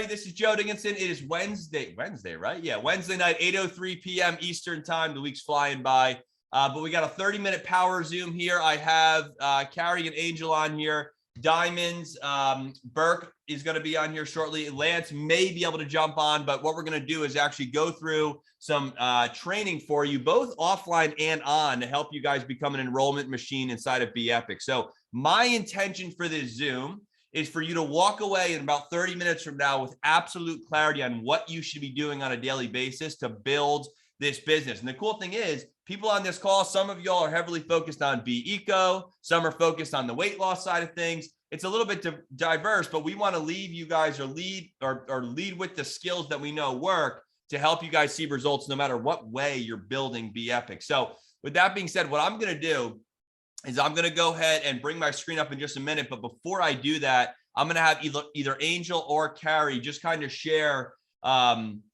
everybody. This is Joe Dickinson. It is Wednesday, right? Yeah, Wednesday night, 8:03 p.m. Eastern time. The week's flying by. But we got a 30-minute power Zoom here. I have Carrie and Angel on here. Diamonds, Burke is going to be on here shortly. Lance may be able to jump on, but what we're going to do is actually go through some training for you, both offline and on, to help you guys become an enrollment machine inside of BEpic. So my intention for this Zoom is for you to walk away in about 30 minutes from now with absolute clarity on what you should be doing on a daily basis to build this business. And the cool thing is, people on this call, some of y'all are heavily focused on BEco, some are focused on the weight loss side of things. It's a little bit diverse, but we want to leave you guys or lead with the skills that we know work to help you guys see results no matter what way you're building BEpic. So with that being said, what I'm going to do is I'm going to go ahead and bring my screen up in just a minute. But before I do that, I'm going to have either Angel or Carrie just kind of share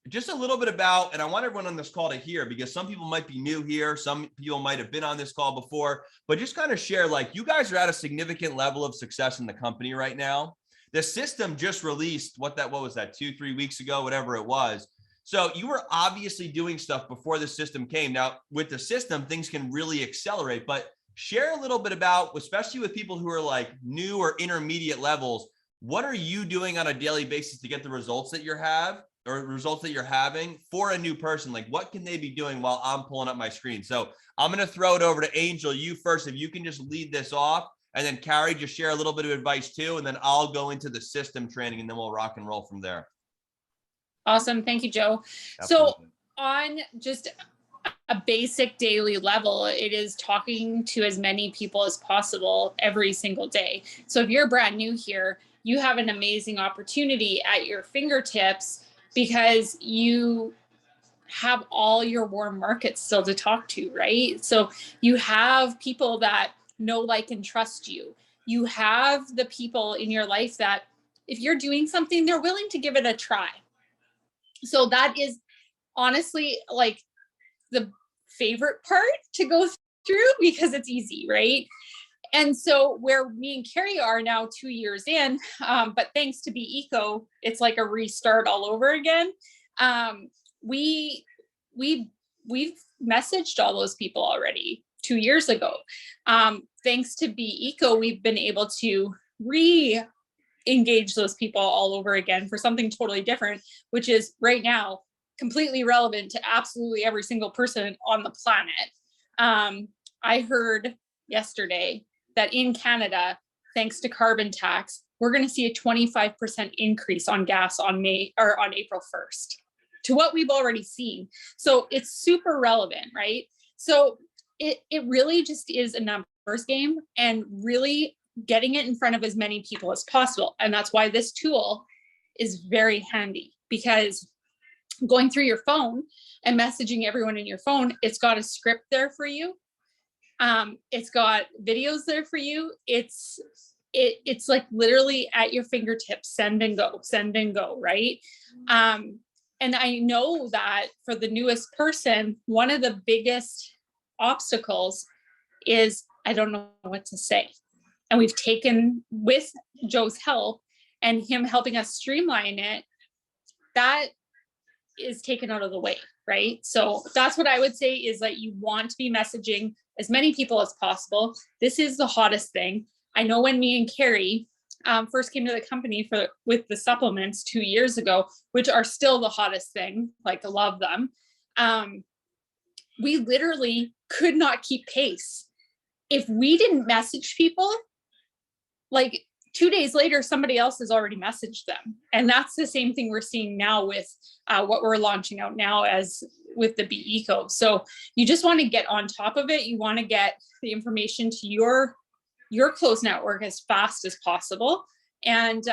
just a little bit about, and I want everyone on this call to hear, because some people might be new here. Some people might have been on this call before, but just kind of share, like, you guys are at a significant level of success in the company right now. The system just released, what was that, 2-3 weeks ago, whatever it was. So you were obviously doing stuff before the system came. Now with the system, things can really accelerate, but share a little bit about, especially with people who are like new or intermediate levels, what are you doing on a daily basis to get the results that you have, or results that you're having for a new person? Like, what can they be doing while I'm pulling up my screen? So I'm going to throw it over to Angel. You first, if you can just lead this off, and then Carrie, just share a little bit of advice too. And then I'll go into the system training, and then we'll rock and roll from there. Awesome. Thank you, Joe. Absolutely. So on just a basic daily level, it is talking to as many people as possible every single day. So if you're brand new here, you have an amazing opportunity at your fingertips, because you have all your warm markets still to talk to, right? So you have people that know, like, and trust you. You have the people in your life that if you're doing something, they're willing to give it a try. So that is honestly like the favorite part to go through, because it's easy, right? And so where me and Carrie are now 2 years in, but thanks to BEco, it's like a restart all over again. We've messaged all those people already 2 years ago. Thanks to BEco, we've been able to re-engage those people all over again for something totally different, which is right now completely relevant to absolutely every single person on the planet. I heard yesterday that in Canada, thanks to carbon tax, we're going to see a 25% increase on gas on April 1st to what we've already seen. So it's super relevant, right? So it really just is a numbers game, and really getting it in front of as many people as possible. And that's why this tool is very handy, because going through your phone and messaging everyone in your phone, it's got a script there for you. It's got videos there for you. It's like literally at your fingertips, send and go, right? And I know that for the newest person, one of the biggest obstacles is, I don't know what to say. And we've taken, with Joe's help and him helping us streamline it, that is taken out of the way, right? So that's what I would say, is that you want to be messaging as many people as possible. This is the hottest thing. I know when me and Carrie first came to the company with the supplements 2 years ago, which are still the hottest thing, like I love them. We literally could not keep pace. If we didn't message people, like 2 days later, somebody else has already messaged them. And that's the same thing we're seeing now with what we're launching out now as with the BEco. So you just want to get on top of it. You want to get the information to your close network as fast as possible, and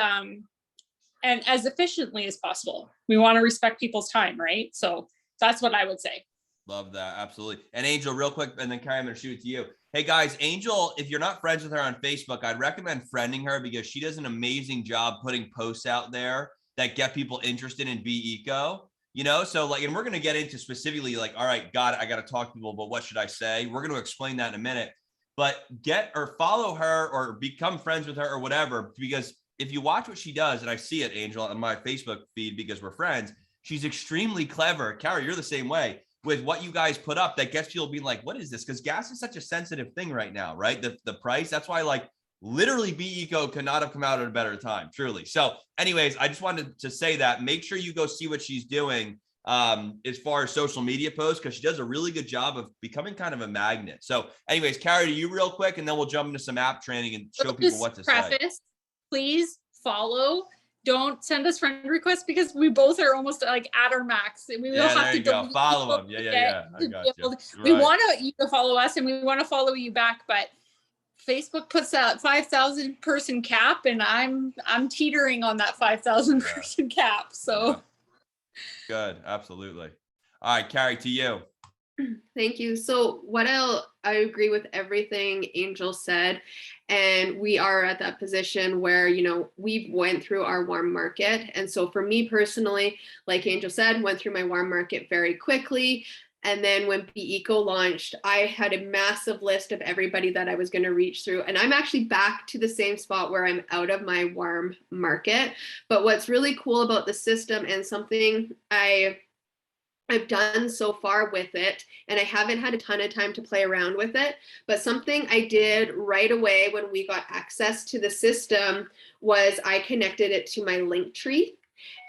as efficiently as possible. We want to respect people's time, right? So that's what I would say. Love that. Absolutely. And Angel, real quick, and then Carrie, I'm going to shoot it to you. Hey guys, Angel, if you're not friends with her on Facebook, I'd recommend friending her, because she does an amazing job putting posts out there that get people interested in BEco, you know? So like, and we're going to get into specifically like, all right, I got to talk to people, but what should I say? We're going to explain that in a minute, but get or follow her or become friends with her or whatever, because if you watch what she does, and I see it, Angel, on my Facebook feed because we're friends, she's extremely clever. Carrie, you're the same way with what you guys put up that gets people being like, what is this? Because gas is such a sensitive thing right now, right? The price. That's why like literally Be Eco could not have come out at a better time, truly. So anyways, I just wanted to say that. Make sure you go see what she's doing as far as social media posts, because she does a really good job of becoming kind of a magnet. So anyways, Carrie, to you real quick, and then we'll jump into some app training and show people what to say. Please follow. Don't send us friend requests because we both are almost like at our max. We will have to go. Follow them. Yeah. I got you. We want you to follow us and we want to follow you back, but Facebook puts out 5,000 person cap, and I'm teetering on that 5,000 person cap. So good, absolutely. All right, Carrie, to you. Thank you. So I agree with everything Angel said, and we are at that position where, you know, we went through our warm market. And so for me personally, like Angel said, went through my warm market very quickly. And then when Be Eco launched, I had a massive list of everybody that I was going to reach through. And I'm actually back to the same spot where I'm out of my warm market. But what's really cool about the system, and something I've done so far with it, and I haven't had a ton of time to play around with it, but something I did right away when we got access to the system was I connected it to my link tree.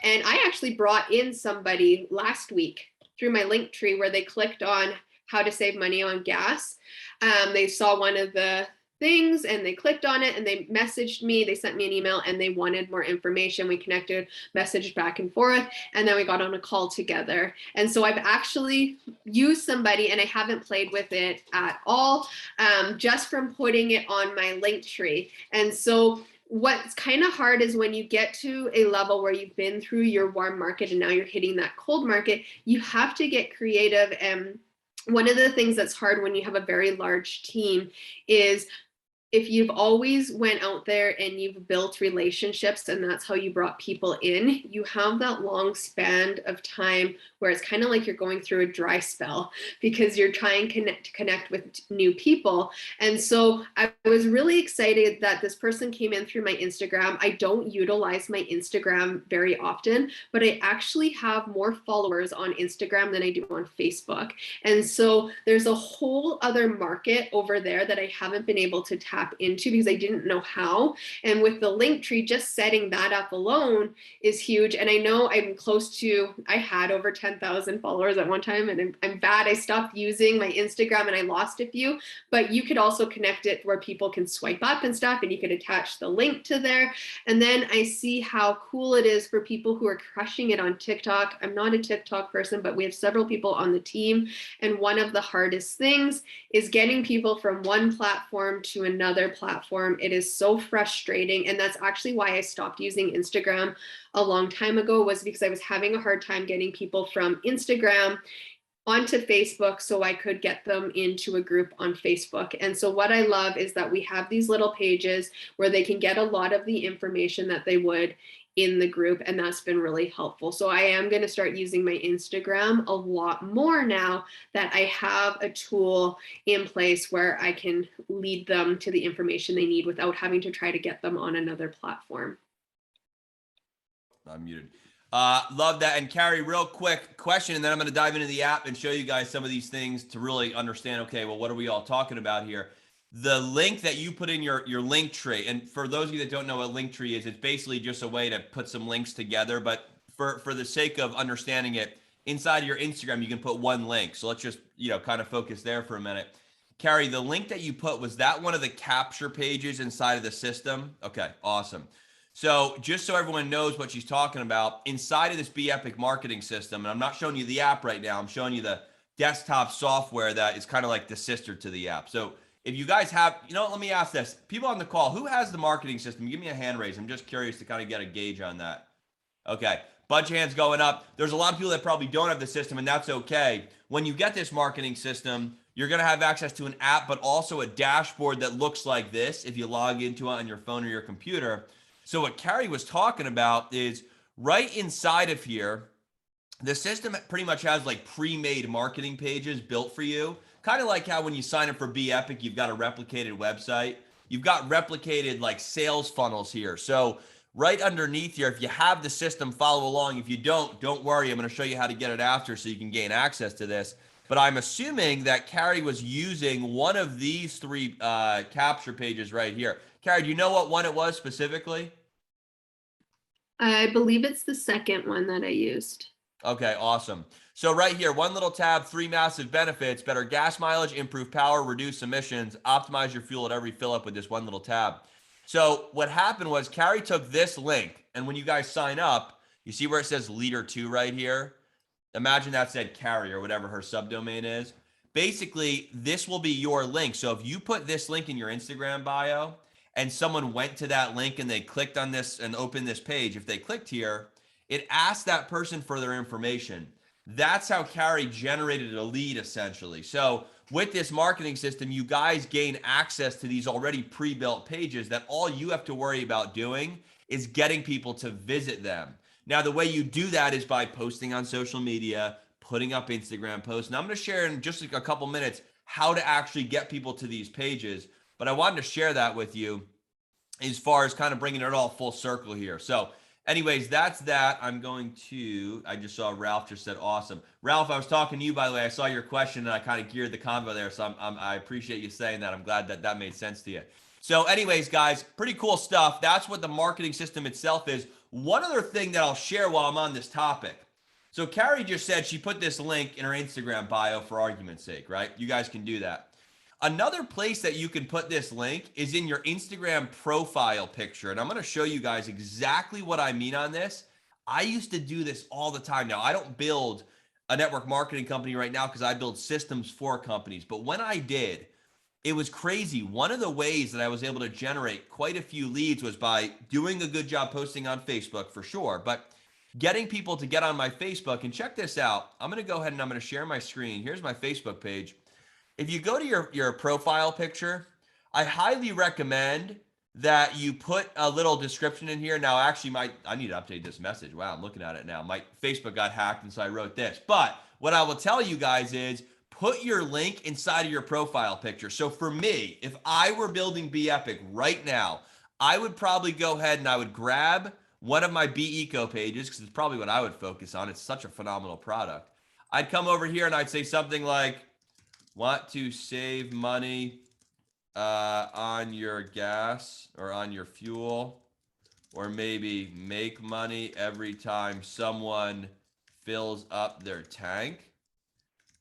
And I actually brought in somebody last week through my link tree where they clicked on how to save money on gas. They saw one of the things and they clicked on it and they messaged me, they sent me an email and they wanted more information. We connected, messaged back and forth, and then we got on a call together. And so I've actually used somebody, and I haven't played with it at all, just from putting it on my link tree. And so what's kind of hard is when you get to a level where you've been through your warm market and now you're hitting that cold market, you have to get creative. And one of the things that's hard when you have a very large team is if you've always went out there and you've built relationships and that's how you brought people in, you have that long span of time where it's kind of like you're going through a dry spell because you're trying to connect with new people. And so I was really excited that this person came in through my Instagram. I don't utilize my Instagram very often, but I actually have more followers on Instagram than I do on Facebook. And so there's a whole other market over there that I haven't been able to tap into because I didn't know how. And with the link tree, just setting that up alone is huge. And I know I had over 10,000 followers at one time, and I'm bad. I stopped using my Instagram and I lost a few, but you could also connect it where people can swipe up and stuff, and you could attach the link to there. And then I see how cool it is for people who are crushing it on TikTok. I'm not a TikTok person, but we have several people on the team. And one of the hardest things is getting people from one platform to another platform. It is so frustrating. And that's actually why I stopped using Instagram a long time ago, was because I was having a hard time getting people from Instagram onto Facebook so I could get them into a group on Facebook. And so what I love is that we have these little pages where they can get a lot of the information that they would in the group, and that's been really helpful. So I am going to start using my Instagram a lot more now that I have a tool in place where I can lead them to the information they need without having to try to get them on another platform. I'm muted. Love that. And Carrie, real quick question, and then I'm going to dive into the app and show you guys some of these things to really understand, okay, well, what are we all talking about here? The link that you put in your link tree, and for those of you that don't know what link tree is, it's basically just a way to put some links together. But for the sake of understanding it, inside your Instagram, you can put one link. So let's just, kind of focus there for a minute. Carrie, the link that you put, was that one of the capture pages inside of the system? Okay, awesome. So just so everyone knows what she's talking about, inside of this Be Epic marketing system, and I'm not showing you the app right now, I'm showing you the desktop software that is kind of like the sister to the app. So if you guys have, let me ask this. People on the call, who has the marketing system? Give me a hand raise. I'm just curious to kind of get a gauge on that. Okay, bunch of hands going up. There's a lot of people that probably don't have the system, and that's okay. When you get this marketing system, you're going to have access to an app, but also a dashboard that looks like this if you log into it on your phone or your computer. So what Carrie was talking about is right inside of here, the system pretty much has like pre-made marketing pages built for you. Kind of like how when you sign up for Be Epic, you've got a replicated website. You've got replicated like sales funnels here. So right underneath here, if you have the system, follow along. If you don't worry. I'm going to show you how to get it after so you can gain access to this. But I'm assuming that Carrie was using one of these three capture pages right here. Carrie, do you know what one it was specifically? I believe it's the second one that I used. Okay, awesome. So right here, one little tab, three massive benefits: better gas mileage, improve power, reduce emissions, optimize your fuel at every fill up with this one little tab. So what happened was Carrie took this link, and when you guys sign up, you see where it says Leader 2 right here? Imagine that said Carrie or whatever her subdomain is. Basically, this will be your link. So if you put this link in your Instagram bio and someone went to that link and they clicked on this and opened this page, if they clicked here, it asked that person for their information. That's how Carrie generated a lead, essentially. So with this marketing system, you guys gain access to these already pre-built pages that all you have to worry about doing is getting people to visit them. Now, the way you do that is by posting on social media, putting up Instagram posts. And I'm going to share in just a couple minutes how to actually get people to these pages. But I wanted to share that with you as far as kind of bringing it all full circle here. So anyways, that's that. I just saw Ralph just said, awesome. Ralph, I was talking to you, by the way. I saw your question and I kind of geared the convo there. So I appreciate you saying that. I'm glad that made sense to you. So anyways, guys, pretty cool stuff. That's what the marketing system itself is. One other thing that I'll share while I'm on this topic. So Carrie just said she put this link in her Instagram bio for argument's sake, right? You guys can do that. Another place that you can put this link is in your Instagram profile picture. And I'm going to show you guys exactly what I mean on this. I used to do this all the time. Now, I don't build a network marketing company right now because I build systems for companies. But when I did, it was crazy. One of the ways that I was able to generate quite a few leads was by doing a good job posting on Facebook, for sure, but getting people to get on my Facebook. And check this out. I'm going to go ahead and I'm going to share my screen. Here's my Facebook page. If you go to your profile picture, I highly recommend that you put a little description in here. Now, actually, I need to update this message. Wow, I'm looking at it now. My Facebook got hacked, and so I wrote this. But what I will tell you guys is put your link inside of your profile picture. So for me, if I were building Be Epic right now, I would probably go ahead and I would grab one of my Be Eco pages because it's probably what I would focus on. It's such a phenomenal product. I'd come over here and I'd say something like, want to save money on your gas or on your fuel, or maybe make money every time someone fills up their tank.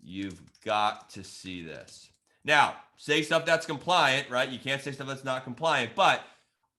You've got to see this. Now, say stuff that's compliant, right? You can't say stuff that's not compliant, but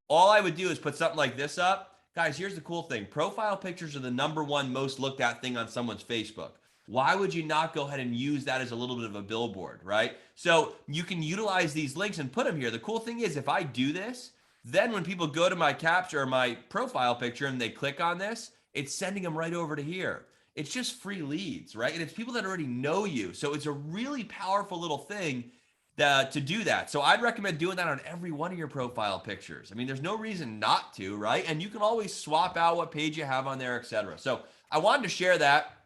all I would do is put something like this up. Guys, here's the cool thing. Profile pictures are the #1 most looked at thing on someone's Facebook. Why would you not go ahead and use that as a little bit of a billboard, right? So you can utilize these links and put them here. The cool thing is if I do this, then when people go to my capture or my profile picture and they click on this, it's sending them right over to here. It's just free leads, right? And it's people that already know you. So it's a really powerful little thing to do that. So I'd recommend doing that on every one of your profile pictures. I mean, there's no reason not to, right? And you can always swap out what page you have on there, etc. So I wanted to share that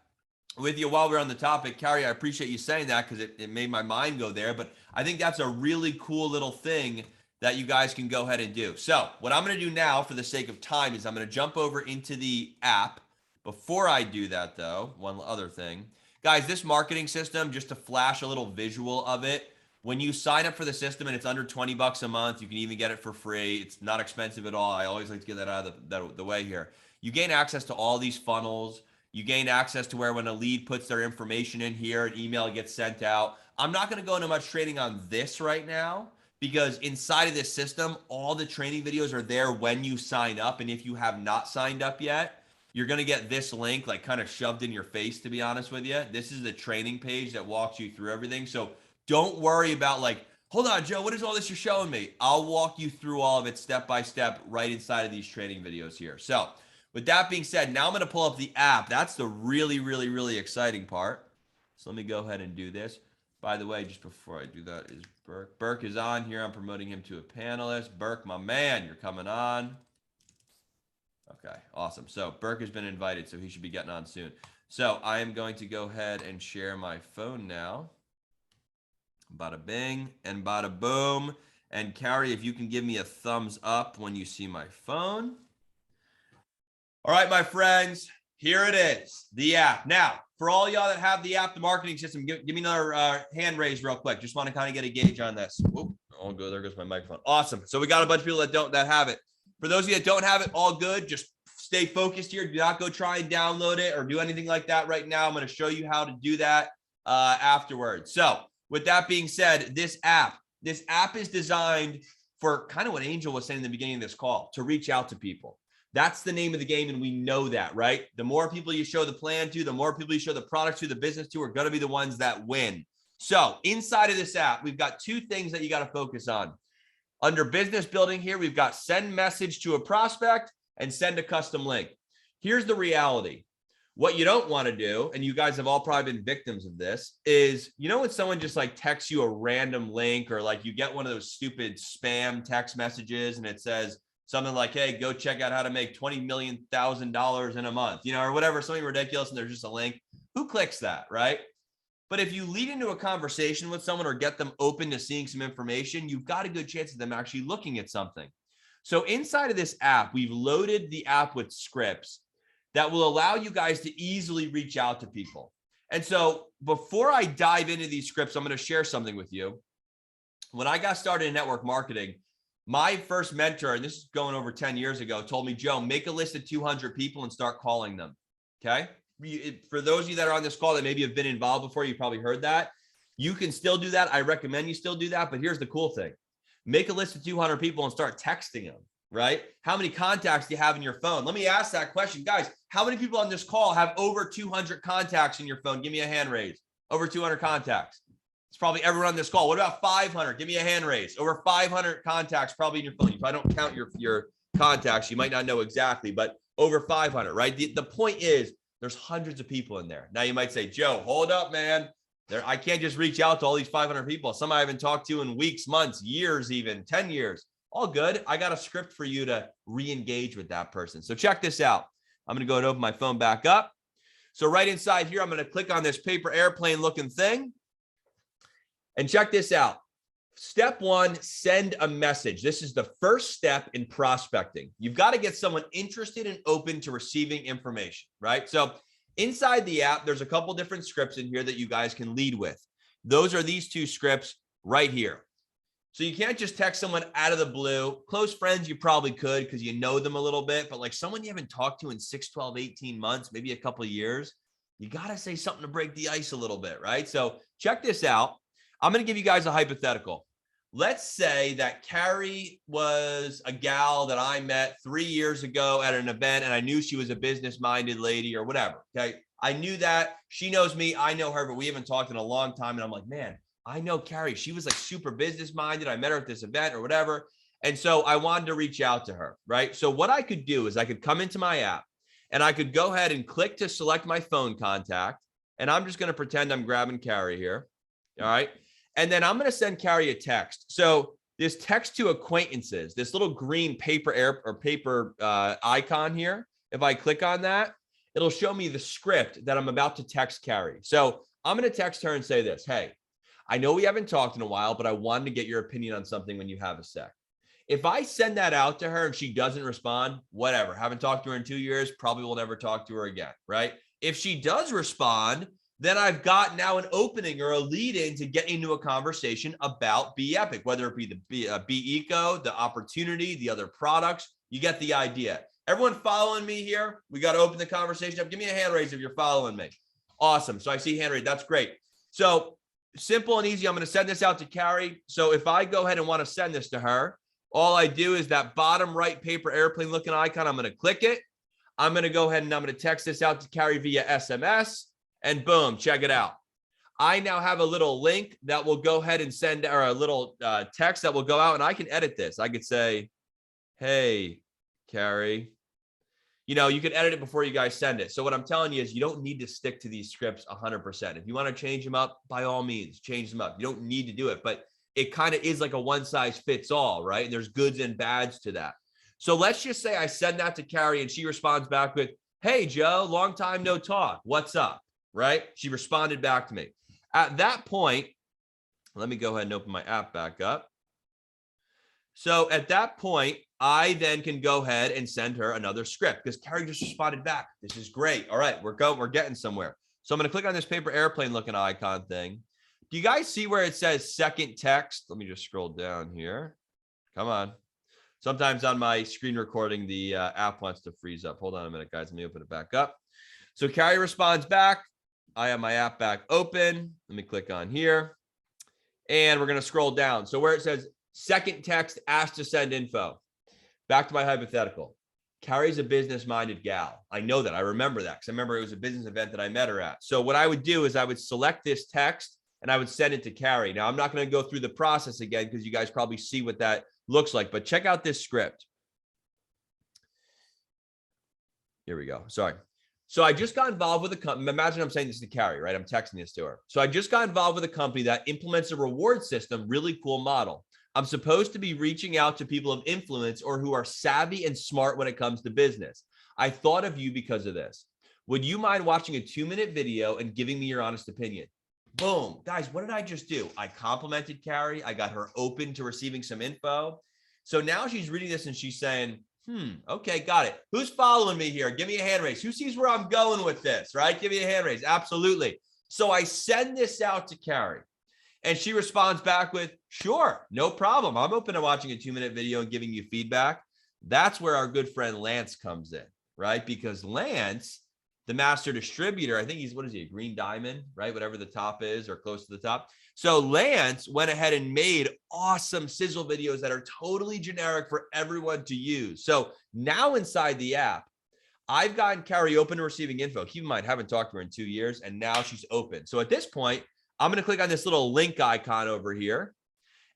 with you while we're on the topic. Carrie, I appreciate you saying that because it made my mind go there. But I think that's a really cool little thing that you guys can go ahead and do. So what I'm going to do now for the sake of time is I'm going to jump over into the app. Before I do that, though, one other thing. Guys, this marketing system, just to flash a little visual of it, when you sign up for the system and it's under 20 bucks a month, you can even get it for free. It's not expensive at all. I always like to get that out of the way here. You gain access to all these funnels. You gain access to where when a lead puts their information in here, an email gets sent out. I'm not going to go into much training on this right now because inside of this system, all the training videos are there when you sign up. And if you have not signed up yet, you're going to get this link like kind of shoved in your face, to be honest with you. This is the training page that walks you through everything. So don't worry about like, hold on, Joe, what is all this you're showing me? I'll walk you through all of it step by step right inside of these training videos here. So with that being said, now I'm going to pull up the app. That's the really, really, really exciting part. So let me go ahead and do this. By the way, just before I do that is Burke. Burke is on here. I'm promoting him to a panelist. Burke, my man, you're coming on. Okay, awesome. So Burke has been invited, so he should be getting on soon. So I am going to go ahead and share my phone now. Bada bing and bada boom. And Carrie, if you can give me a thumbs up when you see my phone. All right, my friends, here it is, the app. Now, for all y'all that have the app, the marketing system, give me another hand raise real quick. Just want to kind of get a gauge on this. Whoop, all good. There goes my microphone. Awesome. So we got a bunch of people that have it. For those of you that don't have it, all good. Just stay focused here. Do not go try and download it or do anything like that right now. I'm going to show you how to do that afterwards. So with that being said, this app is designed for kind of what Angel was saying in the beginning of this call, to reach out to people. That's the name of the game, and we know that, right? The more people you show the plan to, the more people you show the product to, the business to, are going to be the ones that win. So inside of this app, we've got two things that you got to focus on. Under business building here, we've got send message to a prospect and send a custom link. Here's the reality. What you don't want to do, and you guys have all probably been victims of this, is, you know, when someone just like texts you a random link, or like you get one of those stupid spam text messages and it says something like, hey, go check out how to make $20 million in a month, you know, or whatever, something ridiculous, and there's just a link. Who clicks that, right? But if you lead into a conversation with someone or get them open to seeing some information, you've got a good chance of them actually looking at something. So inside of this app, we've loaded the app with scripts that will allow you guys to easily reach out to people. And so before I dive into these scripts, I'm going to share something with you. When I got started in network marketing, my first mentor, and this is going over 10 years ago, told me, Joe, make a list of 200 people and start calling them. Okay. For those of you that are on this call that maybe have been involved before, you probably heard that. You can still do that. I recommend you still do that. But here's the cool thing. Make a list of 200 people and start texting them, right? How many contacts do you have in your phone? Let me ask that question. Guys, how many people on this call have over 200 contacts in your phone? Give me a hand raise. Over 200 contacts. It's probably everyone on this call. What about 500? Give me a hand raise. Over 500 contacts probably in your phone. If I don't count your contacts, you might not know exactly, but over 500, right? The point is there's hundreds of people in there. Now you might say, Joe, hold up, man. I can't just reach out to all these 500 people. Some I haven't talked to in weeks, months, years, even 10 years. All good. I got a script for you to re-engage with that person. So check this out. I'm going to go and open my phone back up. So right inside here, I'm going to click on this paper airplane looking thing. And check this out. Step one, send a message. This is the first step in prospecting. You've got to get someone interested and open to receiving information, right? So inside the app, there's a couple different scripts in here that you guys can lead with. Those are these two scripts right here. So you can't just text someone out of the blue. Close friends, you probably could because you know them a little bit, but like someone you haven't talked to in 6, 12, 18 months, maybe a couple of years, you got to say something to break the ice a little bit, right? So check this out. I'm going to give you guys a hypothetical. Let's say that Carrie was a gal that I met 3 years ago at an event, and I knew she was a business-minded lady or whatever, okay? I knew that. She knows me. I know her, but we haven't talked in a long time. And I'm like, man, I know Carrie. She was like super business-minded. I met her at this event or whatever. And so I wanted to reach out to her, right? So what I could do is I could come into my app, and I could go ahead and click to select my phone contact. And I'm just going to pretend I'm grabbing Carrie here, all right? And then I'm going to send Carrie a text. So this text to acquaintances, this little green paper icon here, if I click on that, it'll show me the script that I'm about to text Carrie. So I'm going to text her and say this, hey, I know we haven't talked in a while, but I wanted to get your opinion on something when you have a sec. If I send that out to her and she doesn't respond, whatever, haven't talked to her in 2 years, probably will never talk to her again, right? If she does respond, then I've got now an opening or a lead in to get into a conversation about Be Epic, whether it be the Be Eco, the opportunity, the other products. You get the idea. Everyone following me here? We got to open the conversation up. Give me a hand raise if you're following me. Awesome. So I see hand raise. That's great. So simple and easy. I'm going to send this out to Carrie. So if I go ahead and want to send this to her, all I do is that bottom right paper airplane looking icon. I'm going to click it. I'm going to go ahead and I'm going to text this out to Carrie via SMS. And boom, check it out. I now have a little link that will go ahead and send, or a little text that will go out, and I can edit this. I could say, hey, Carrie, you know, you can edit it before you guys send it. So what I'm telling you is you don't need to stick to these scripts 100%. If you want to change them up, by all means, change them up. You don't need to do it, but it kind of is like a one size fits all, right? And there's goods and bads to that. So let's just say I send that to Carrie and she responds back with, hey, Joe, long time no talk. What's up? Right? She responded back to me. At that point, let me go ahead and open my app back up. So at that point, I then can go ahead and send her another script because Carrie just responded back. This is great. All right, we're getting somewhere. So I'm going to click on this paper airplane looking icon thing. Do you guys see where it says second text? Let me just scroll down here. Come on. Sometimes on my screen recording, the app wants to freeze up. Hold on a minute, guys. Let me open it back up. So Carrie responds back. I have my app back open. Let me click on here. And we're going to scroll down. So where it says second text, asked to send info. Back to my hypothetical. Carrie's a business-minded gal. I know that. I remember that because I remember it was a business event that I met her at. So what I would do is I would select this text and I would send it to Carrie. Now, I'm not going to go through the process again because you guys probably see what that looks like, but check out this script. Here we go. Sorry. So I just got involved with a company. Imagine I'm saying this to Carrie, right? I'm texting this to her. So I just got involved with a company that implements a reward system, really cool model. I'm supposed to be reaching out to people of influence or who are savvy and smart when it comes to business. I thought of you because of this. Would you mind watching a 2-minute video and giving me your honest opinion? Boom. Guys, what did I just do? I complimented Carrie. I got her open to receiving some info. So now she's reading this and she's saying, okay, got it. Who's following me here? Give me a hand raise. Who sees where I'm going with this, right? Give me a hand raise. Absolutely. So I send this out to Carrie. And she responds back with, sure, no problem. I'm open to watching a 2-minute video and giving you feedback. That's where our good friend Lance comes in, right? Because Lance, the master distributor, I think he's, what is he, a green diamond, right? Whatever the top is or close to the top. So Lance went ahead and made awesome sizzle videos that are totally generic for everyone to use. So now inside the app, I've gotten Carrie open to receiving info. Keep in mind, haven't talked to her in 2 years, and now she's open. So at this point, I'm going to click on this little link icon over here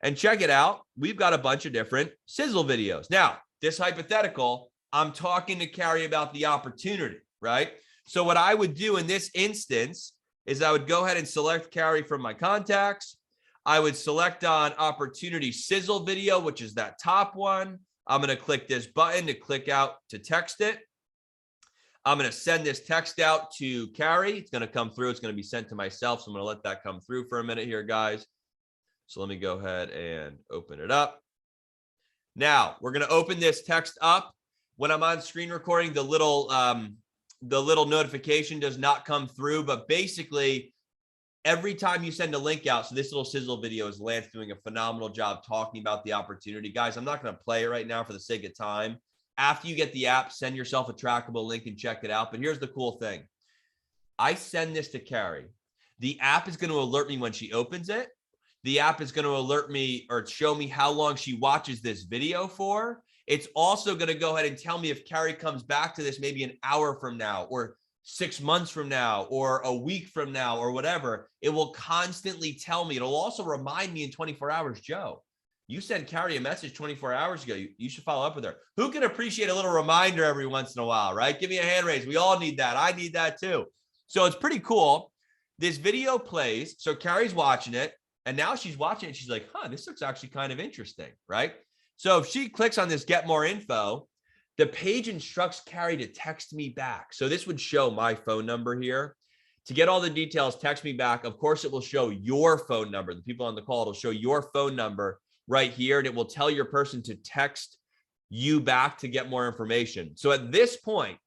and check it out. We've got a bunch of different sizzle videos. Now, this hypothetical, I'm talking to Carrie about the opportunity, right? So what I would do in this instance is I would go ahead and select Carrie from my contacts. I would select on opportunity sizzle video, which is that top one. I'm going to click this button to click out to text it. I'm going to send this text out to Carrie. It's going to come through. It's going to be sent to myself. So I'm going to let that come through for a minute here, guys. So let me go ahead and open it up. Now we're going to open this text up. When I'm on screen recording, the little notification does not come through, but basically every time you send a link out, so this little sizzle video is Lance doing a phenomenal job talking about the opportunity. Guys, I'm not going to play it right now for the sake of time. After you get the app, send yourself a trackable link and check it out. But here's the cool thing. I send this to Carrie. The app is going to alert me when she opens it. The app is going to alert me or show me how long she watches this video for. It's also going to go ahead and tell me if Carrie comes back to this maybe an hour from now or 6 months from now or a week from now or whatever. It will constantly tell me. It'll also remind me in 24 hours, Joe, you sent Carrie a message 24 hours ago. You should follow up with her. Who can appreciate a little reminder every once in a while, right? Give me a hand raise. We all need that. I need that too. So it's pretty cool. This video plays. So Carrie's watching it. And now she's watching it. She's like, this looks actually kind of interesting, right? So if she clicks on this get more info, the page instructs Carrie to text me back. So this would show my phone number here. To get all the details, text me back. Of course, it will show your phone number. The people on the call, it'll show your phone number right here, and it will tell your person to text you back to get more information. So at this point,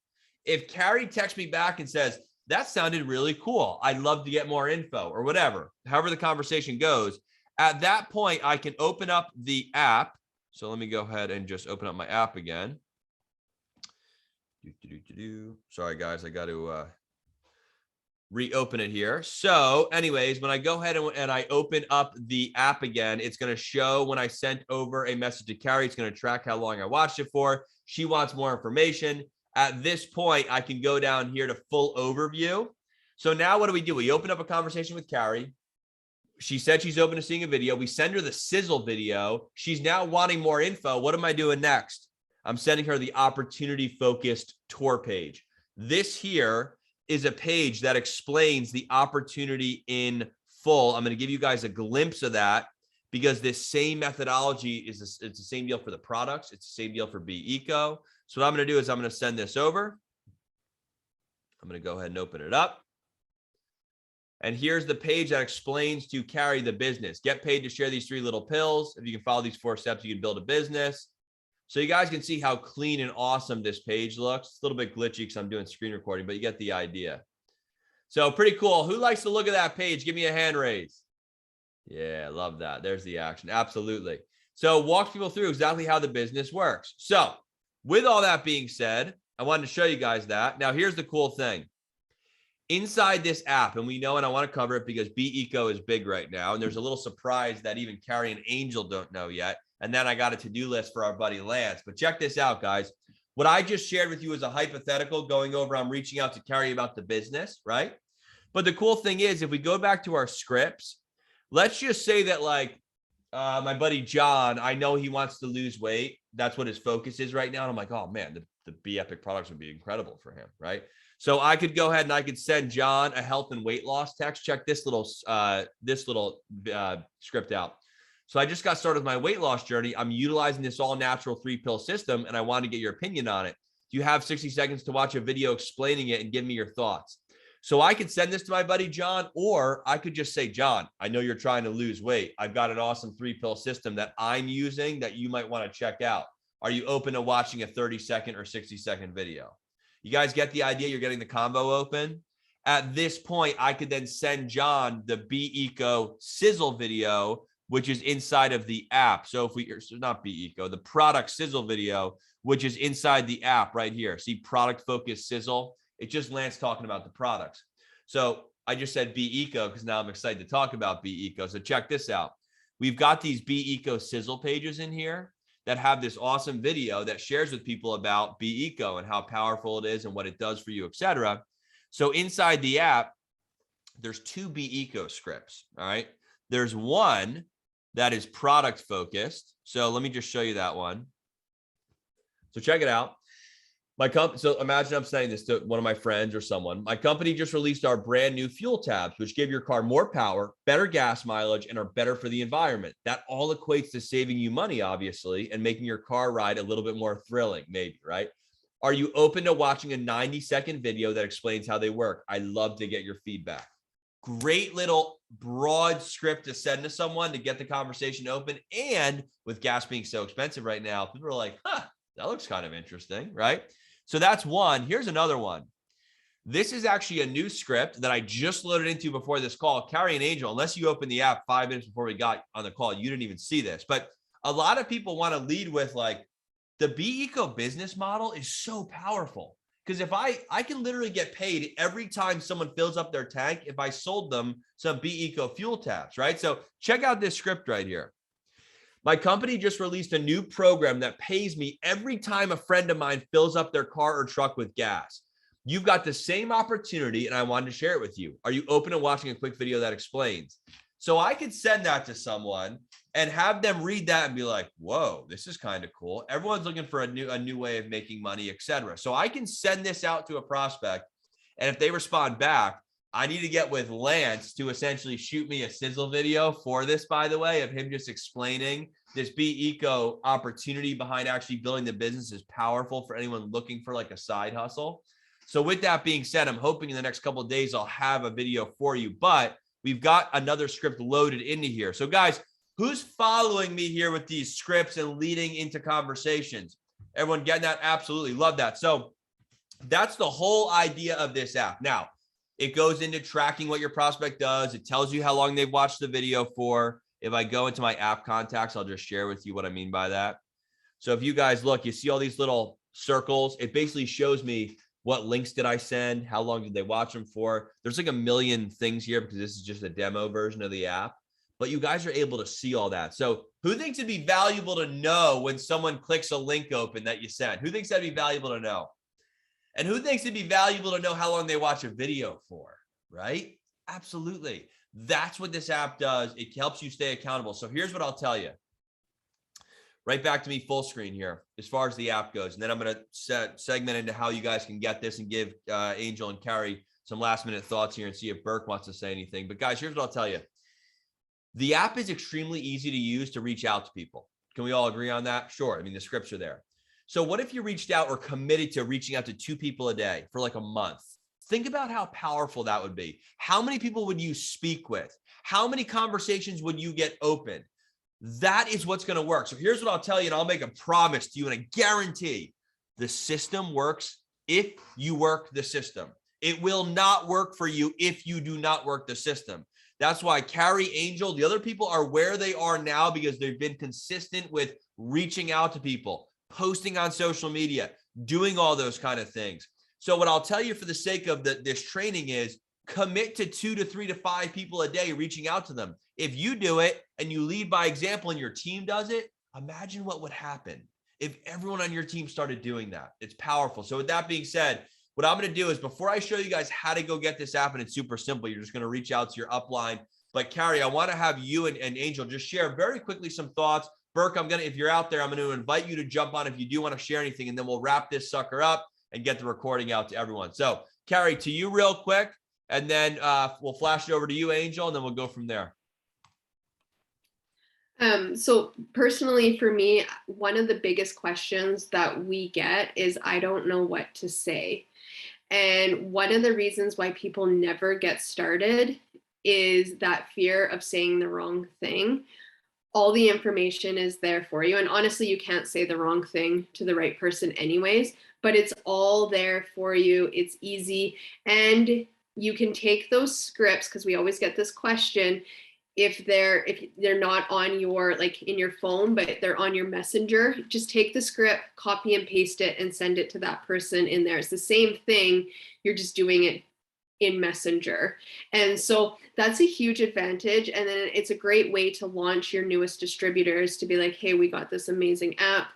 if Carrie texts me back and says, that sounded really cool, I'd love to get more info or whatever, however the conversation goes, at that point, I can open up the app. So let me go ahead and just open up my app again. Sorry, guys, I got to reopen it here. So anyways, when I go ahead and I open up the app again, it's going to show when I sent over a message to Carrie, it's going to track how long I watched it for. She wants more information. At this point, I can go down here to full overview. So now what do? We open up a conversation with Carrie. She said she's open to seeing a video. We send her the sizzle video. She's now wanting more info. What am I doing next? I'm sending her the opportunity focused tour page. This here is a page that explains the opportunity in full. I'm going to give you guys a glimpse of that because this same methodology it's the same deal for the products. It's the same deal for Be Eco. So what I'm going to do is I'm going to send this over. I'm going to go ahead and open it up. And here's the page that explains to carry the business. Get paid to share these 3 little pills. If you can follow these 4 steps, you can build a business. So you guys can see how clean and awesome this page looks. It's a little bit glitchy because I'm doing screen recording, but you get the idea. So pretty cool. Who likes to look at that page? Give me a hand raise. Yeah, love that. There's the action. Absolutely. So walk people through exactly how the business works. So with all that being said, I wanted to show you guys that. Now, here's the cool thing. Inside this app, and we know, and I want to cover it because Be Eco is big right now, and there's a little surprise that even Carrie and Angel don't know yet. And then I got a to-do list for our buddy Lance. But check this out, guys. What I just shared with you is a hypothetical going over. I'm reaching out to Carrie about the business, right? But the cool thing is, if we go back to our scripts, let's just say that like my buddy John, I know he wants to lose weight. That's what his focus is right now. And I'm like, oh man, the Be Epic products would be incredible for him, right? So I could go ahead and I could send John a health and weight loss text. Check this little script out. So I just got started with my weight loss journey. I'm utilizing this all natural 3-pill system, and I want to get your opinion on it. You have 60 seconds to watch a video explaining it and give me your thoughts. So I could send this to my buddy John, or I could just say, John, I know you're trying to lose weight. I've got an awesome 3-pill system that I'm using that you might want to check out. Are you open to watching a 30-second or 60-second video? You guys get the idea? You're getting the combo open. At this point, I could then send John the Be Eco sizzle video, which is inside of the app. So if we, so not Be Eco, the product sizzle video, which is inside the app right here. See product focus sizzle. It's just Lance talking about the products. So I just said Be Eco because now I'm excited to talk about Be Eco. So check this out. We've got these Be Eco sizzle pages in here that have this awesome video that shares with people about Be Eco and how powerful it is and what it does for you, etc. So inside the app, there's 2 Be Eco scripts. All right. There's one that is product focused. So let me just show you that one. So check it out. So imagine I'm saying this to one of my friends or someone. My company just released our brand new fuel tabs, which give your car more power, better gas mileage, and are better for the environment. That all equates to saving you money, obviously, and making your car ride a little bit more thrilling, maybe, right? Are you open to watching a 90-second video that explains how they work? I'd love to get your feedback. Great little broad script to send to someone to get the conversation open. And with gas being so expensive right now, people are like, huh, that looks kind of interesting, right? So that's one. Here's another one. This is actually a new script that I just loaded into before this call. Carrie and Angel, unless you opened the app 5 minutes before we got on the call, you didn't even see this. But a lot of people want to lead with like, the Be Eco business model is so powerful. Because if I can literally get paid every time someone fills up their tank if I sold them some Be Eco fuel tabs, right? So check out this script right here. My company just released a new program that pays me every time a friend of mine fills up their car or truck with gas. You've got the same opportunity, and I wanted to share it with you. Are you open to watching a quick video that explains? So I could send that to someone and have them read that and be like, whoa, this is kind of cool. Everyone's looking for a new way of making money, etc. So I can send this out to a prospect, and if they respond back, I need to get with Lance to essentially shoot me a sizzle video for this, by the way, of him just explaining this Be Eco opportunity behind actually building the business is powerful for anyone looking for like a side hustle. So with that being said, I'm hoping in the next couple of days, I'll have a video for you, but we've got another script loaded into here. So guys, who's following me here with these scripts and leading into conversations? Everyone getting that? Absolutely. Love that. So that's the whole idea of this app. Now, it goes into tracking what your prospect does. It tells you how long they've watched the video for. If I go into my app contacts, I'll just share with you what I mean by that. So if you guys look, you see all these little circles. It basically shows me what links did I send? How long did they watch them for? There's like a million things here because this is just a demo version of the app. But you guys are able to see all that. So who thinks it'd be valuable to know when someone clicks a link open that you sent? Who thinks that'd be valuable to know? And who thinks it'd be valuable to know how long they watch a video for, right? Absolutely. That's what this app does. It helps you stay accountable. So here's what I'll tell you. Right back to me full screen here as far as the app goes. And then I'm going to segment into how you guys can get this and give Angel and Carrie some last minute thoughts here and see if Burke wants to say anything. But guys, here's what I'll tell you. The app is extremely easy to use to reach out to people. Can we all agree on that? Sure. I mean, the scripts are there. So what if you reached out or committed to reaching out to 2 people a day for like a month? Think about how powerful that would be. How many people would you speak with? How many conversations would you get open? That is what's going to work. So here's what I'll tell you, and I'll make a promise to you, and I guarantee the system works if you work the system. It will not work for you if you do not work the system. That's why Carrie, Angel, the other people are where they are now because they've been consistent with reaching out to people, posting on social media, doing all those kind of things. So what I'll tell you for the sake of this training is commit to 2 to 3 to 5 people a day, reaching out to them. If you do it and you lead by example and your team does it, imagine what would happen if everyone on your team started doing that. It's powerful. So with that being said, what I'm going to do is before I show you guys how to go get this app, and it's super simple, you're just going to reach out to your upline. But Carrie, I want to have you and Angel just share very quickly some thoughts. Burke, if you're out there, I'm going to invite you to jump on if you do want to share anything, and then we'll wrap this sucker up and get the recording out to everyone. So Carrie, to you real quick, and then we'll flash it over to you, Angel, and then we'll go from there. So personally for me, one of the biggest questions that we get is, I don't know what to say. And one of the reasons why people never get started is that fear of saying the wrong thing. All the information is there for you. And honestly, you can't say the wrong thing to the right person anyways, but it's all there for you. It's easy. And you can take those scripts, because we always get this question, if they're not on your, like in your phone, but they're on your messenger, just take the script, copy and paste it, and send it to that person in there. It's the same thing. You're just doing it in Messenger. And so that's a huge advantage. And then it's a great way to launch your newest distributors, to be like, hey, we got this amazing app.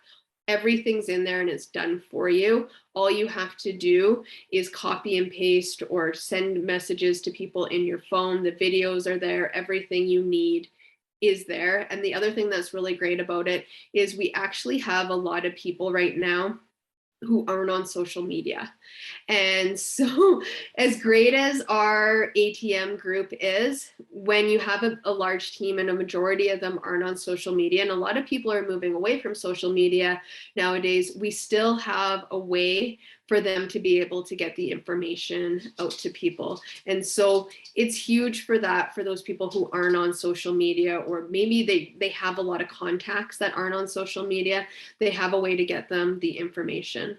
Everything's in there and it's done for you. All you have to do is copy and paste or send messages to people in your phone. The videos are there. Everything you need is there. And the other thing that's really great about it is we actually have a lot of people right now who aren't on social media. And so as great as our ATM group is, when you have a large team and a majority of them aren't on social media, and a lot of people are moving away from social media nowadays, we still have a way for them to be able to get the information out to people. And so it's huge for that, for those people who aren't on social media, or maybe they have a lot of contacts that aren't on social media. They have a way to get them the information.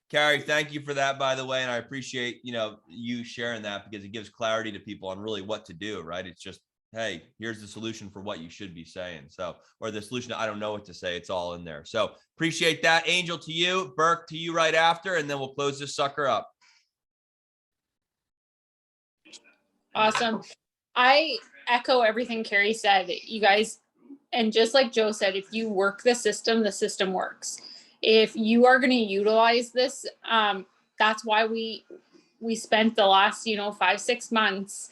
Carrie, thank you for that, by the way. And I appreciate, you sharing that, because it gives clarity to people on really what to do, right? It's just, hey, here's the solution for what you should be saying. So, or the solution, I don't know what to say. It's all in there. So appreciate that. Angel, to you. Burke, to you right after, and then we'll close this sucker up. Awesome. I echo everything Carrie said, you guys. And just like Joe said, if you work the system works. If you are going to utilize this, that's why we spent the last, 5-6 months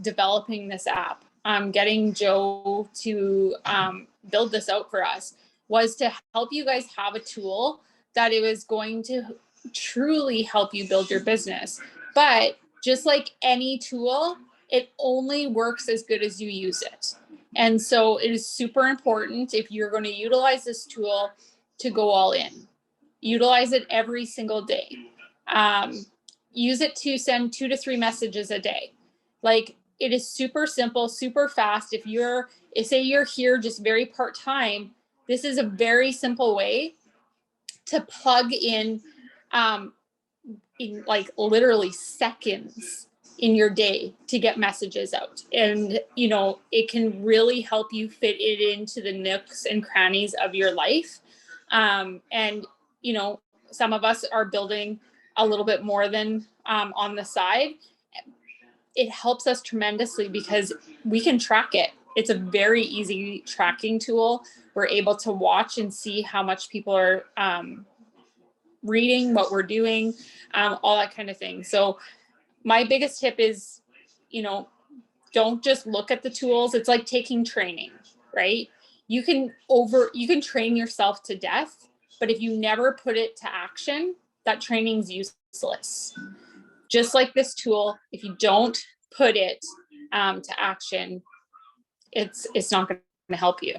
developing this app. Getting Joe to build this out for us was to help you guys have a tool that it was going to truly help you build your business. But just like any tool, it only works as good as you use it. And so it is super important, if you're going to utilize this tool, to go all in. Utilize it every single day. Use it to send 2 to 3 messages a day. Like, it is super simple, super fast. If say you're here just very part-time, this is a very simple way to plug in like literally seconds in your day to get messages out. And, it can really help you fit it into the nooks and crannies of your life. And, some of us are building a little bit more than on the side. It helps us tremendously because we can track it. It's a very easy tracking tool. We're able to watch and see how much people are reading, what we're doing, all that kind of thing. So my biggest tip is, don't just look at the tools. It's like taking training, right? You can train yourself to death, but if you never put it to action, that training's useless. Just like this tool, if you don't put it to action, it's not going to help you.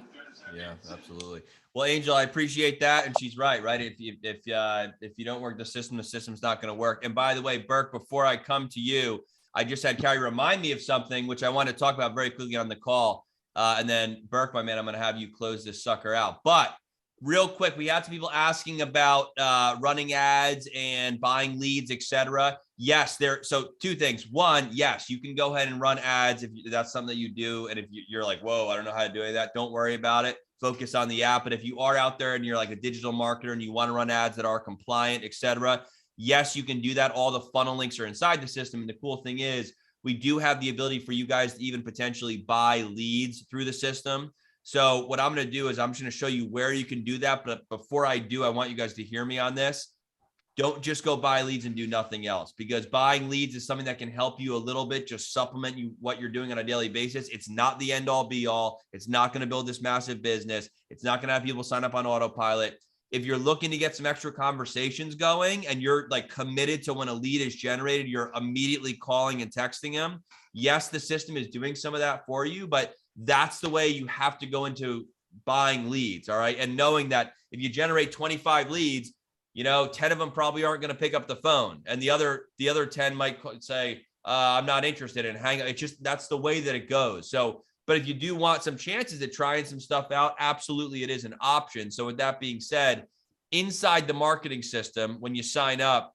Yeah, absolutely. Well, Angel, I appreciate that, and she's right. If you don't work the system's not going to work. And by the way, Burke, before I come to you, I just had Carrie remind me of something which I want to talk about very quickly on the call. And then Burke, my man, I'm going to have you close this sucker out. But real quick, we had some people asking about running ads and buying leads, etc. Yes, so two things. One, yes, you can go ahead and run ads if that's something that you do. And if you're like, whoa, I don't know how to do any of that, don't worry about it. Focus on the app. But if you are out there and you're like a digital marketer and you want to run ads that are compliant, etc., yes, you can do that. All the funnel links are inside the system. And the cool thing is we do have the ability for you guys to even potentially buy leads through the system. So what I'm going to do is I'm just going to show you where you can do that. But before I do, I want you guys to hear me on this. Don't just go buy leads and do nothing else, because buying leads is something that can help you a little bit, just supplement you what you're doing on a daily basis. It's not the end all be all. It's not going to build this massive business. It's not going to have people sign up on autopilot. If you're looking to get some extra conversations going and you're like committed to when a lead is generated, you're immediately calling and texting them. Yes, the system is doing some of that for you, but that's the way you have to go into buying leads. All right. And knowing that if you generate 25 leads, 10 of them probably aren't going to pick up the phone. And the other 10 might say, I'm not interested in hang out. It's just, that's the way that it goes. So, but if you do want some chances at trying some stuff out, absolutely, it is an option. So with that being said, inside the marketing system, when you sign up,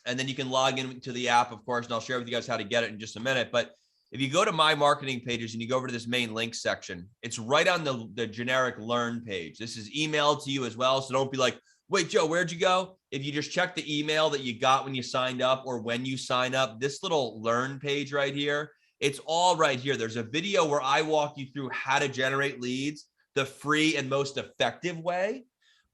and then you can log into the app, of course, and I'll share with you guys how to get it in just a minute. But if you go to my marketing pages and you go over to this main link section, it's right on the generic learn page. This is emailed to you as well. So don't be like, wait, Joe, where'd you go? If you just check the email that you got when you signed up or when you sign up, this little learn page right here, it's all right here. There's a video where I walk you through how to generate leads the free and most effective way.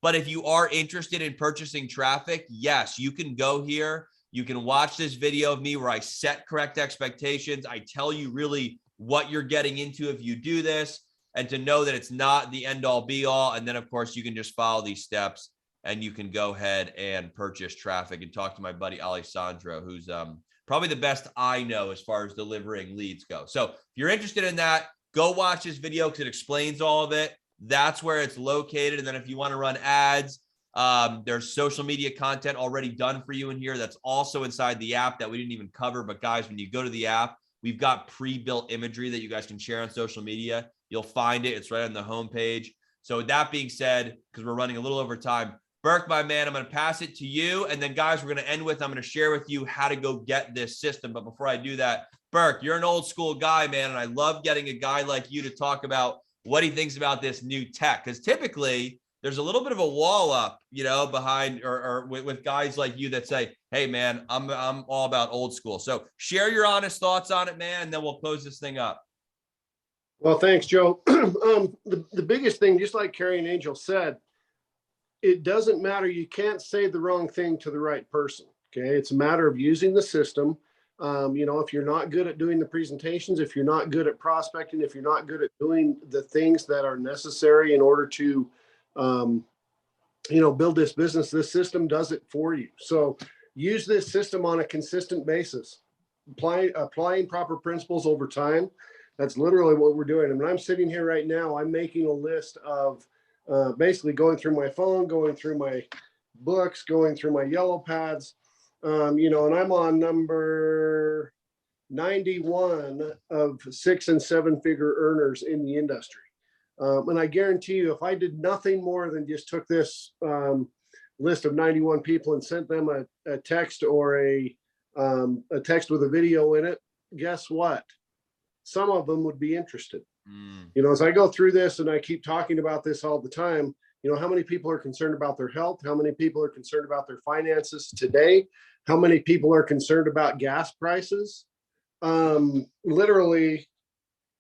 But if you are interested in purchasing traffic, yes, you can go here. You can watch this video of me where I set correct expectations. I tell you really what you're getting into if you do this, and to know that it's not the end all be all. And then of course you can just follow these steps and you can go ahead and purchase traffic and talk to my buddy Alessandro, who's probably the best I know as far as delivering leads go. So if you're interested in that, go watch this video because it explains all of it. That's where it's located. And then if you want to run ads, there's social media content already done for you in here. That's also inside the app that we didn't even cover. But guys, when you go to the app, we've got pre-built imagery that you guys can share on social media. You'll find it. It's right on the homepage. So with that being said, because we're running a little over time, Burke, my man, I'm going to pass it to you. And then guys, we're going to end with, I'm going to share with you how to go get this system. But before I do that, Burke, you're an old school guy, man. And I love getting a guy like you to talk about what he thinks about this new tech. Because typically there's a little bit of a wall up, behind or with guys like you that say, hey man, I'm all about old school. So share your honest thoughts on it, man. And then we'll close this thing up. Well, thanks, Joe. The biggest thing, just like Carrie and Angel said, it doesn't matter. You can't say the wrong thing to the right person. Okay. It's a matter of using the system. If you're not good at doing the presentations, if you're not good at prospecting, if you're not good at doing the things that are necessary in order to, build this business, this system does it for you. So use this system on a consistent basis, applying proper principles over time. That's literally what we're doing. And when I'm sitting here right now, I'm making a list of basically going through my phone, going through my books, going through my yellow pads, and I'm on number 91 of 6 and 7 figure earners in the industry. And I guarantee you, if I did nothing more than just took this list of 91 people and sent them a text or a text with a video in it, guess what? Some of them would be interested. As I go through this and I keep talking about this all the time, how many people are concerned about their health? How many people are concerned about their finances today? How many people are concerned about gas prices? Literally,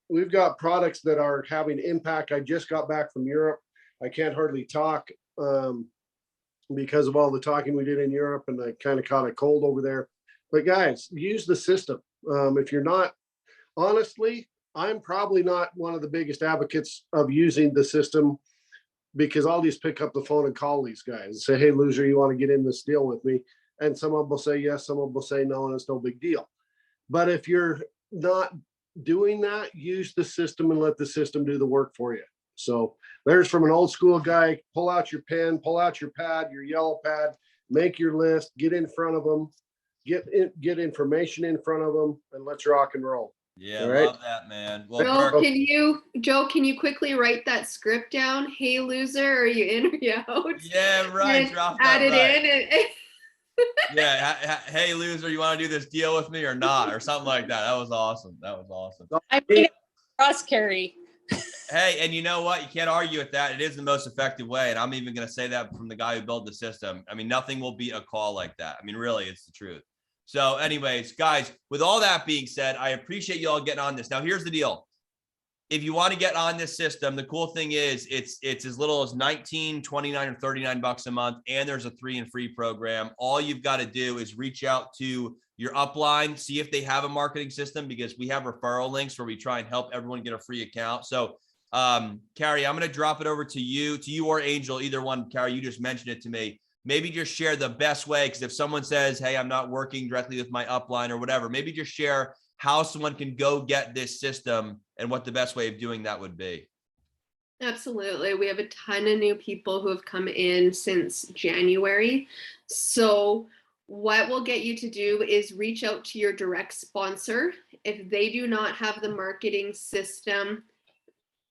we've got products that are having impact. I just got back from Europe. I can't hardly talk because of all the talking we did in Europe, and I kind of caught a cold over there. But guys, use the system. If you're not, honestly, I'm probably not one of the biggest advocates of using the system, because I'll just pick up the phone and call these guys and say, hey, loser, you want to get in this deal with me? And some of them will say yes, some of them will say no, and it's no big deal. But if you're not doing that, use the system and let the system do the work for you. So there's from an old school guy, pull out your pen, pull out your pad, your yellow pad, make your list, get in front of them, get information in front of them, and let's rock and roll. Yeah, All right. love that, man. Well, Joe, Bert, can you quickly write that script down? Hey, loser, are you in or you out? yeah, right. And Drop add that it right. in. And Yeah. Hey, loser, you want to do this deal with me or not? Or something like that. That was awesome. That was awesome. I mean, cross carry. Hey, and you know what? You can't argue with that. It is the most effective way. And I'm even going to say that from the guy who built the system. I mean, nothing will beat a call like that. I mean, really, it's the truth. So anyways, guys, with all that being said, I appreciate you all getting on this. Now, here's the deal. If you want to get on this system, the cool thing is it's as little as 19, 29, or 39 bucks a month. And there's a 3 and free program. All you've got to do is reach out to your upline, see if they have a marketing system, because we have referral links where we try and help everyone get a free account. So Carrie, I'm going to drop it over to you or Angel, either one. Carrie, you just mentioned it to me. Maybe just share the best way. Because if someone says, hey, I'm not working directly with my upline or whatever, maybe just share how someone can go get this system and what the best way of doing that would be. absolutely. We have a ton of new people who have come in since January. So what we'll get you to do is reach out to your direct sponsor. If they do not have the marketing system,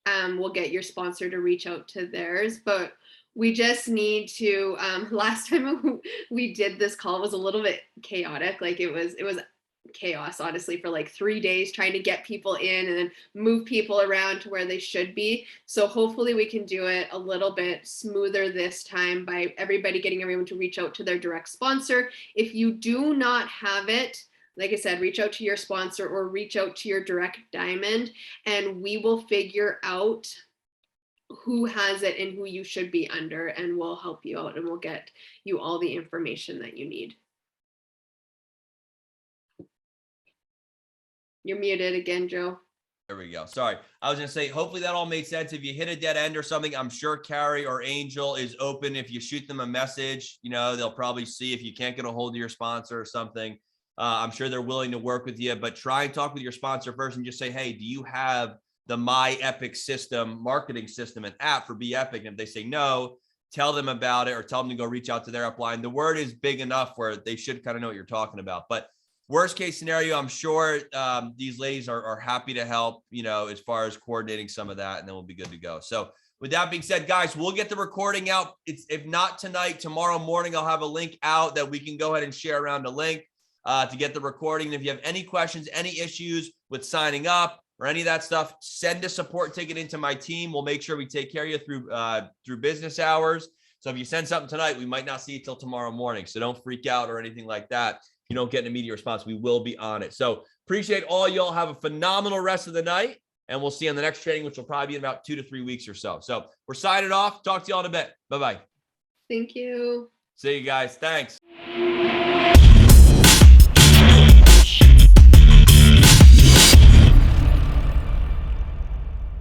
we'll get your sponsor to reach out to theirs. But we just need to, last time we did this call was a little bit chaotic. Like it was chaos, honestly, for like 3 days trying to get people in and then move people around to where they should be. So hopefully we can do it a little bit smoother this time by getting everyone to reach out to their direct sponsor. If you do not have it, like I said, reach out to your sponsor or reach out to your direct diamond, and we will figure out who has it and who you should be under, and we'll help you out and we'll get you all the information that you need. You're muted again, Joe. There we go. Sorry. I was going to say, hopefully that all made sense. If you hit a dead end or something, I'm sure Carrie or Angel is open. If you shoot them a message, they'll probably see if you can't get a hold of your sponsor or something. I'm sure they're willing to work with you, but try and talk with your sponsor first and just say, hey, do you have the My Epic system, marketing system and app for Be Epic? And if they say no, tell them about it or tell them to go reach out to their upline. The word is big enough where they should kind of know what you're talking about. But worst case scenario, I'm sure these ladies are happy to help, as far as coordinating some of that, and then we'll be good to go. So with that being said, guys, we'll get the recording out. If not tonight, tomorrow morning, I'll have a link out that we can go ahead and share around a link to get the recording. And if you have any questions, any issues with signing up or any of that stuff, send a support ticket into my team. We'll make sure we take care of you through business hours. So if you send something tonight, we might not see it till tomorrow morning. So don't freak out or anything like that. If you don't get an immediate response, we will be on it. So appreciate all y'all. Have a phenomenal rest of the night. And we'll see you on the next training, which will probably be in about 2 to 3 weeks or so. So we're signing off. Talk to y'all in a bit. Bye-bye. Thank you. See you guys. Thanks.